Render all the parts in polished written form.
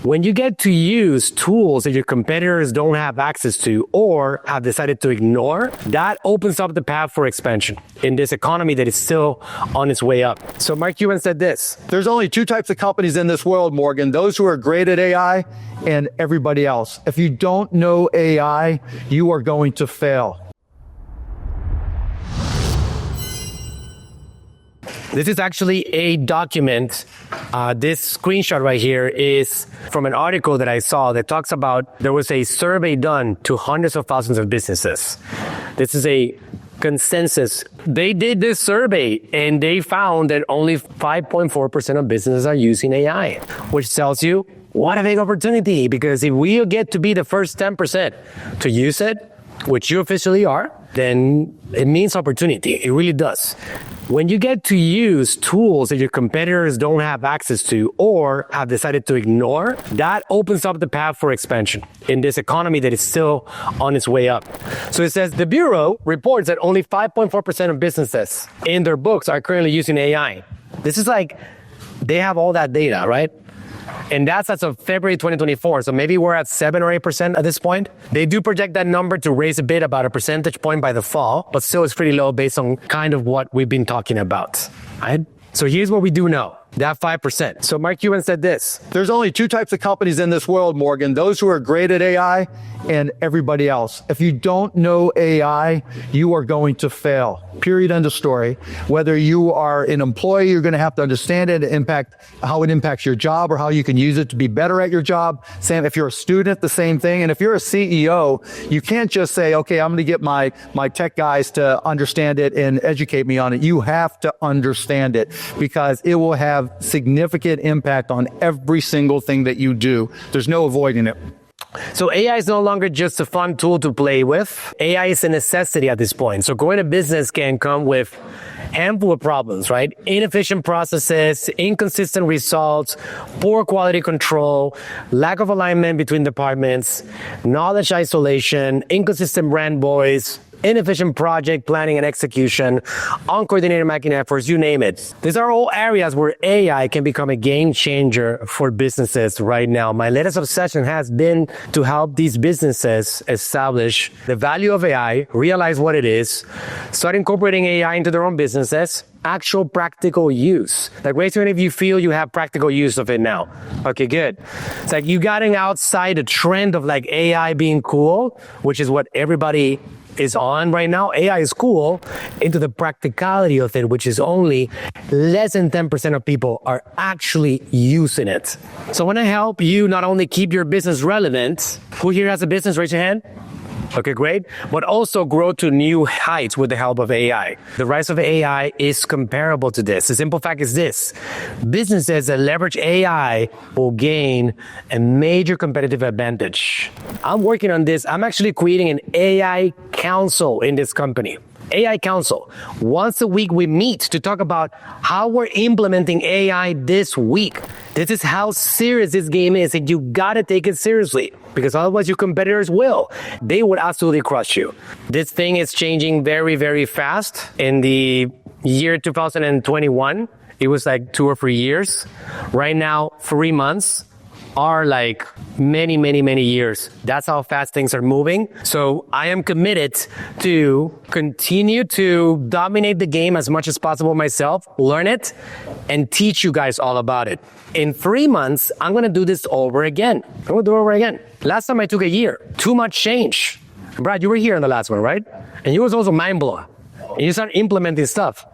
When you get to use tools that your competitors don't have access to or have decided to ignore, that opens up the path for expansion in this economy that is still on its way up. So Mark Cuban said this: there's only two types of companies in this world, Morgan, those who are great at AI and everybody else. If you don't know AI, you are going to fail. This is actually a document. This screenshot right here is from an article that I saw that talks about there was a survey done to hundreds of thousands of businesses. This is a consensus. They did this survey and they found that only 5.4% of businesses are using AI, which tells you what a big opportunity, because if we get to be the first 10% to use it, which you officially are, then it means opportunity. It really does. When you get to use tools that your competitors don't have access to or have decided to ignore, that opens up the path for expansion in this economy that is still on its way up. So it says the Bureau reports that only 5.4% of businesses in their books are currently using AI. This is like, they have all that data, right? And that's as of February 2024. So maybe we're at 7 or 8% at this point. They do project that number to raise a bit, about a percentage point by the fall, but still it's pretty low based on kind of what we've been talking about, right? So here's what we do know. That 5%. So Mark Cuban said this: there's only two types of companies in this world, Morgan, those who are great at AI and everybody else. If you don't know AI, you are going to fail. Period. End of story. Whether you are an employee, you're going to have to understand it, how it impacts your job or how you can use it to be better at your job. Same if you're a student, the same thing. And if you're a CEO, you can't just say, okay, I'm going to get my tech guys to understand it and educate me on it. You have to understand it, because it will have significant impact on every single thing that you do. There's no avoiding it. So AI is no longer just a fun tool to play with. AI is a necessity at this point. So growing a business can come with a handful of problems, right? Inefficient processes, inconsistent results, poor quality control, lack of alignment between departments, knowledge isolation, inconsistent brand voice, inefficient project planning and execution, uncoordinated marketing efforts, you name it. These are all areas where AI can become a game changer for businesses right now. My latest obsession has been to help these businesses establish the value of AI, realize what it is, start incorporating AI into their own businesses, actual practical use. Like, raise your hand if you feel you have practical use of it now. Okay, good. It's like you getting outside the trend of like AI being cool, which is what everybody is on right now. AI is cool, into the practicality of it, which is only less than 10% of people are actually using it. So when I help you not only keep your business relevant, who here has a business? Raise your hand. Okay, great. But also grow to new heights with the help of AI. The rise of AI is comparable to this. The simple fact is this: businesses that leverage AI will gain a major competitive advantage. I'm working on this. I'm actually creating an AI council in this company. AI Council. Once a week we meet to talk about how we're implementing AI this week. This is how serious this game is, and you gotta take it seriously, because otherwise your competitors will. They would absolutely crush you. This thing is changing very, very fast. In the year 2021, it was like 2 or 3 years. Right now, 3 months are like many, many, many years. That's how fast things are moving. So I am committed to continue to dominate the game as much as possible myself, learn it, and teach you guys all about it. In 3 months, I'm going to do this over again. I'm going to do it over again. Last time I took a year. Too much change. Brad, you were here in the last one, right? And you was also mind-blowing. And you started implementing stuff.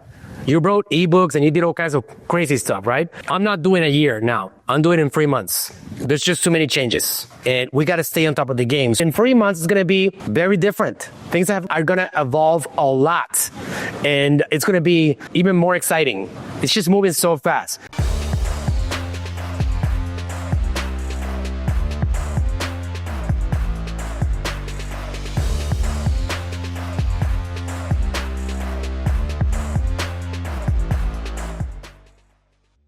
You wrote ebooks and you did all kinds of crazy stuff, right? I'm not doing a year now. I'm doing it in 3 months. There's just too many changes. And we got to stay on top of the game. In 3 months, it's going to be very different. Things are going to evolve a lot. And it's going to be even more exciting. It's just moving so fast.